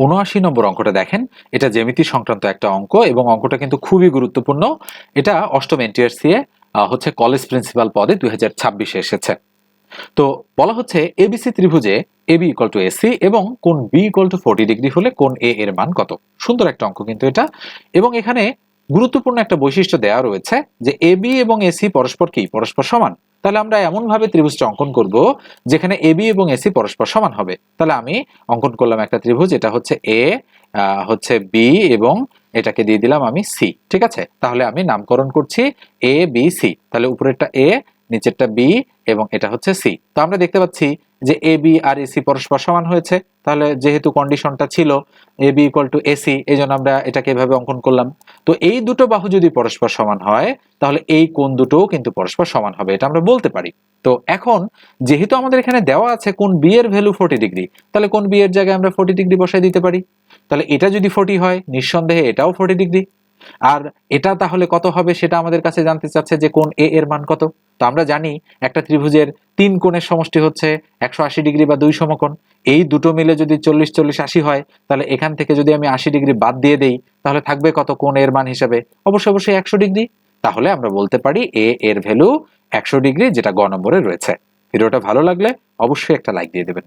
৭৯ নম্বর অঙ্কটা দেখেন, এটা জ্যামিতি সংক্রান্ত একটা অঙ্ক এবং অঙ্কটা কিন্তু খুবই গুরুত্বপূর্ণ। এটা অষ্টম এনটিআরসি এ হচ্ছে কলেজ প্রিন্সিপাল পদে 2026-এ এসেছে। তো বলা হচ্ছে এবিসি ত্রিভুজে এবি ইকুয়াল টু এসি এবং কোণ বি ইকুয়াল টু 40 ডিগ্রি হলে কোণ এ এর মান কত। সুন্দর একটা অঙ্ক কিন্তু এটা, এবং এখানে গুরুত্বপূর্ণ একটা বৈশিষ্ট্য দেওয়া রয়েছে যে এবি এবং এসি পরস্পর কি পরস্পর সমান। তাহলে আমরা এমন ভাবে ত্রিভুজটা অঙ্কন করব যেখানে এবি এবং এসি পরস্পর সমান হবে। তাহলে আমি অঙ্কন করলাম একটা ত্রিভুজ, এটা হচ্ছে এ, হচ্ছে বি এবং এটাকে দিয়ে দিলাম আমি সি। ঠিক আছে, তাহলে আমি নামকরণ করছি এ বি সি। তাহলে উপরেরটা এ, নিচেরটা বি এবং এটা হচ্ছে সি। তো আমরা দেখতে পাচ্ছি যে এ বি আর এসি পরস্পর সমান হয়েছে। তাহলে যেহেতু কন্ডিশনটা ছিল A B equal to AC, এই জন্য আমরা এটাকে এভাবে অঙ্কন করলাম। তো এই দুটো বাহু যদি পরস্পর সমান হয় তাহলে এই কোণ দুটোও কিন্তু পরস্পর সমান হবে, এটা আমরা বলতে পারি। তো এখন যেহেতু আমাদের এখানে দেওয়া আছে কোণ বি এর ভ্যালু 40 ডিগ্রি, তাহলে কোণ বি এর জায়গায় আমরা 40 ডিগ্রি বসাই দিতে পারি। তাহলে এটা যদি 40 হয় নিঃসন্দেহে এটাও 40 ডিগ্রি। আর এটা তাহলে কত হবে সেটা আমাদের কাছে জানতে চাচ্ছে যে কোণ এ এর মান কত। তো আমরা জানি একটা ত্রিভুজের 3 কোণের সমষ্টি হচ্ছে 180 ডিগ্রি বা 2 সমকোণ। এই দুটো মিলে যদি 40 40 80 হয়, তাহলে এখান থেকে যদি আমি 80 ডিগ্রি বাদ দিয়ে দেই তাহলে থাকবে কত কোণ এর মান হিসাবে? অবশ্যই 100 ডিগ্রি। তাহলে আমরা বলতে পারি এ এর ভ্যালু 100 ডিগ্রি, যেটা গ নম্বরে রয়েছে। ভিডিওটা ভালো লাগলে অবশ্যই একটা লাইক দিয়ে দেবেন।